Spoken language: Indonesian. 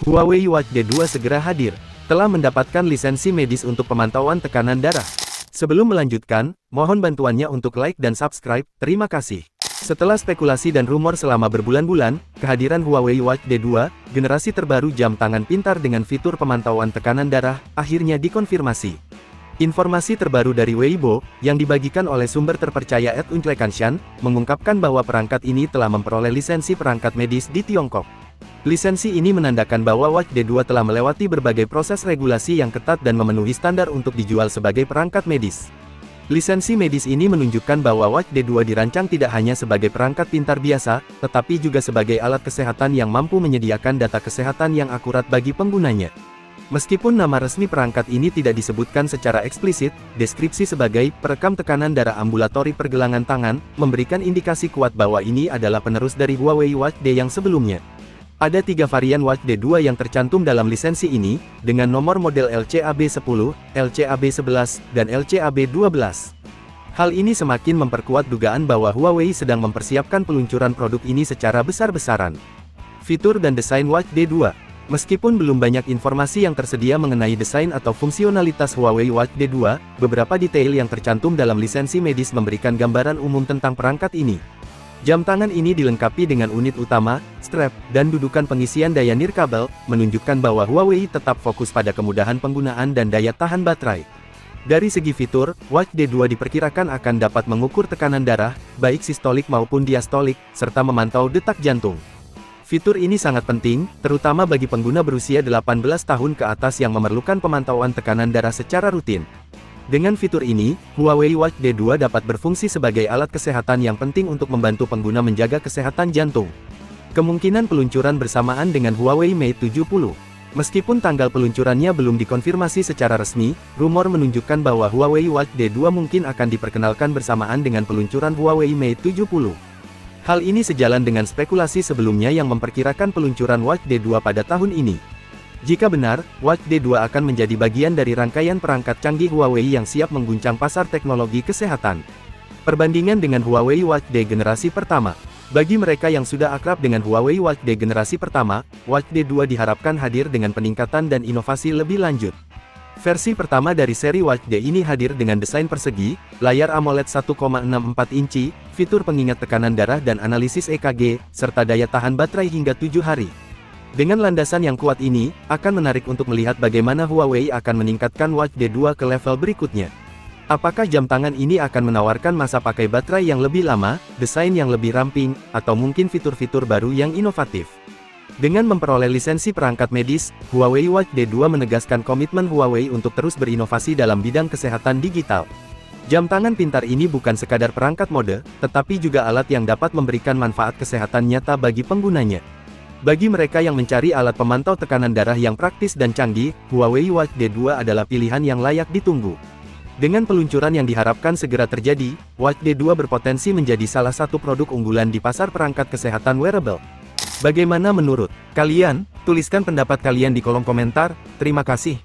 Huawei Watch D2 segera hadir, telah mendapatkan lisensi medis untuk pemantauan tekanan darah. Sebelum melanjutkan, mohon bantuannya untuk like dan subscribe, terima kasih. Setelah spekulasi dan rumor selama berbulan-bulan, kehadiran Huawei Watch D2, generasi terbaru jam tangan pintar dengan fitur pemantauan tekanan darah, akhirnya dikonfirmasi. Informasi terbaru dari Weibo, yang dibagikan oleh sumber terpercaya @uncle_kanshan, mengungkapkan bahwa perangkat ini telah memperoleh lisensi perangkat medis di Tiongkok. Lisensi ini menandakan bahwa Watch D2 telah melewati berbagai proses regulasi yang ketat dan memenuhi standar untuk dijual sebagai perangkat medis. Lisensi medis ini menunjukkan bahwa Watch D2 dirancang tidak hanya sebagai perangkat pintar biasa, tetapi juga sebagai alat kesehatan yang mampu menyediakan data kesehatan yang akurat bagi penggunanya. Meskipun nama resmi perangkat ini tidak disebutkan secara eksplisit, deskripsi sebagai perekam tekanan darah ambulatori pergelangan tangan, memberikan indikasi kuat bahwa ini adalah penerus dari Huawei Watch D yang sebelumnya. Ada 3 varian Watch D2 yang tercantum dalam lisensi ini, dengan nomor model LCAB10, LCAB11, dan LCAB12. Hal ini semakin memperkuat dugaan bahwa Huawei sedang mempersiapkan peluncuran produk ini secara besar-besaran. Fitur dan desain Watch D2. Meskipun belum banyak informasi yang tersedia mengenai desain atau fungsionalitas Huawei Watch D2, beberapa detail yang tercantum dalam lisensi medis memberikan gambaran umum tentang perangkat ini. Jam tangan ini dilengkapi dengan unit utama, strap, dan dudukan pengisian daya nirkabel, menunjukkan bahwa Huawei tetap fokus pada kemudahan penggunaan dan daya tahan baterai. Dari segi fitur, Watch D2 diperkirakan akan dapat mengukur tekanan darah, baik sistolik maupun diastolik, serta memantau detak jantung. Fitur ini sangat penting, terutama bagi pengguna berusia 18 tahun ke atas yang memerlukan pemantauan tekanan darah secara rutin. Dengan fitur ini, Huawei Watch D2 dapat berfungsi sebagai alat kesehatan yang penting untuk membantu pengguna menjaga kesehatan jantung. Kemungkinan peluncuran bersamaan dengan Huawei Mate 70. Meskipun tanggal peluncurannya belum dikonfirmasi secara resmi, rumor menunjukkan bahwa Huawei Watch D2 mungkin akan diperkenalkan bersamaan dengan peluncuran Huawei Mate 70. Hal ini sejalan dengan spekulasi sebelumnya yang memperkirakan peluncuran Watch D2 pada tahun ini. Jika benar, Watch D2 akan menjadi bagian dari rangkaian perangkat canggih Huawei yang siap mengguncang pasar teknologi kesehatan. Perbandingan dengan Huawei Watch D generasi pertama. Bagi mereka yang sudah akrab dengan Huawei Watch D generasi pertama, Watch D2 diharapkan hadir dengan peningkatan dan inovasi lebih lanjut. Versi pertama dari seri Watch D ini hadir dengan desain persegi, layar AMOLED 1,64 inci, fitur pengingat tekanan darah dan analisis EKG, serta daya tahan baterai hingga 7 hari. Dengan landasan yang kuat ini, akan menarik untuk melihat bagaimana Huawei akan meningkatkan Watch D2 ke level berikutnya. Apakah jam tangan ini akan menawarkan masa pakai baterai yang lebih lama, desain yang lebih ramping, atau mungkin fitur-fitur baru yang inovatif? Dengan memperoleh lisensi perangkat medis, Huawei Watch D2 menegaskan komitmen Huawei untuk terus berinovasi dalam bidang kesehatan digital. Jam tangan pintar ini bukan sekadar perangkat mode, tetapi juga alat yang dapat memberikan manfaat kesehatan nyata bagi penggunanya. Bagi mereka yang mencari alat pemantau tekanan darah yang praktis dan canggih, Huawei Watch D2 adalah pilihan yang layak ditunggu. Dengan peluncuran yang diharapkan segera terjadi, Watch D2 berpotensi menjadi salah satu produk unggulan di pasar perangkat kesehatan wearable. Bagaimana menurut kalian? Tuliskan pendapat kalian di kolom komentar. Terima kasih.